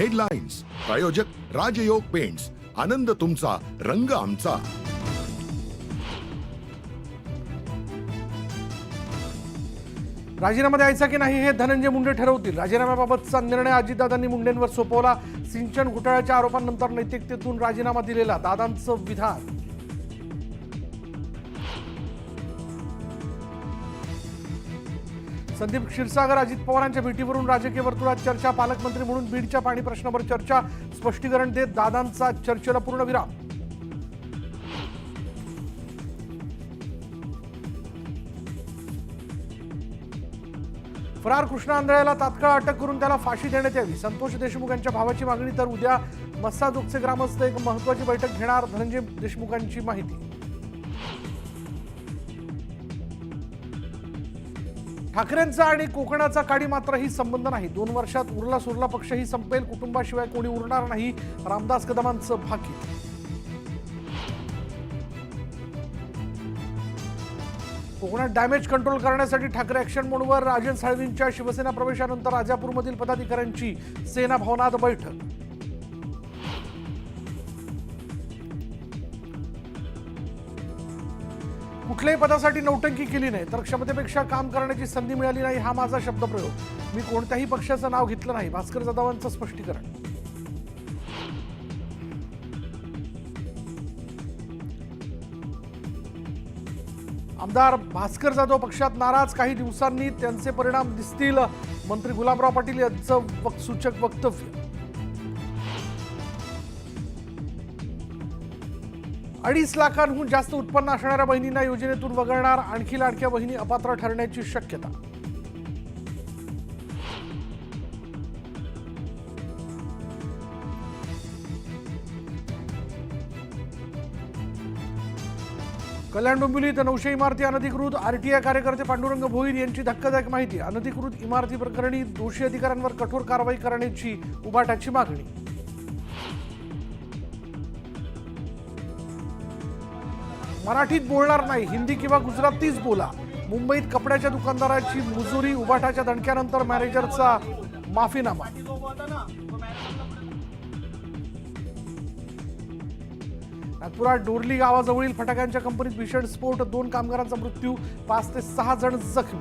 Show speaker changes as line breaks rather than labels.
Headlines प्रायोजक राजयोग paints, आनंद तुमचा, रंग आमचा.
राजीनामा द्यायचा की नाही हे धनंजय मुंडे ठरवतील. राजीनाम्याबाबतचा निर्णय अजितदादांनी मुंडेंवर सोपवला. सिंचन घोटाळ्याच्या आरोपांनंतर नैतिकतेतून राजीनामा दिलेला दादांचं विधान. संदीप क्षीरसागर अजित पवारांच्या भेटीवरून राजकीय वर्तुळात चर्चा. पालकमंत्री म्हणून बीडच्या पाणी प्रश्नावर चर्चा. स्पष्टीकरण देत दादांचा चर्चेला पूर्णविराम. फरार कृष्णा आंधळ्याला तात्काळ अटक करून त्याला फाशी देण्यात यावी. संतोष देशमुख यांच्या भावाची मागणी. तर उद्या मस्साजोगचे ग्रामस्थ एक महत्त्वाची बैठक घेणार. धनंजय देशमुखांची माहिती. ठाकरेंचा आणि कोकणाचा काडी मात्रही संबंध नाही. 2 वर्षात उरला सुरला पक्षही संपेल. कुटुंबाशिवाय कोणी उरणार नाही. रामदास कदमांचं भाकीत. कोकणात डॅमेज कंट्रोल करण्यासाठी ठाकरे ऍक्शन मोडवर. राजन साळवींच्या शिवसेना प्रवेशानंतर राजापूरमधील पदाधिकाऱ्यांची सेना भवनात बैठक. कुठल्याही पदासाठी नौटंकी केली नाही तर क्षमतेपेक्षा काम करण्याची संधी मिळाली नाही हा माझा शब्दप्रयोग. मी कोणत्याही पक्षाचं नाव घेतलं नाही. भास्कर जाधवांचं स्पष्टीकरण. आमदार भास्कर जाधव पक्षात नाराज. काही दिवसांनी त्यांचे परिणाम दिसतील. मंत्री गुलाबराव पाटील यांचं सूचक वक्तव्य. 2.5 लाखांहून जास्त उत्पन्न असणाऱ्या बहिणींना योजनेतून वगळणार. आणखी लाडक्या बहिणी अपात्र ठरण्याची शक्यता. कल्याण डोंबिवलीत 900 इमारती अनधिकृत. आरटीआय कार्यकर्ते पांडुरंग भोईर यांची धक्कादायक माहिती. अनधिकृत इमारती प्रकरणी दोषी अधिकाऱ्यांवर कठोर कारवाई करण्याची उभाटाची मागणी. मराठीत बोलणार नाही, हिंदी किंवा गुजरातीच बोला. मुंबईत कपड्याच्या दुकानदाराची मुजोरी. उभाटाच्या दणक्यानंतर मॅनेजरचा माफीनामा. नागपुरात डोरली गावाजवळील फटाक्यांच्या कंपनीत भीषण स्फोट. 2 कामगारांचा मृत्यू. 5 ते 6 जण जखमी.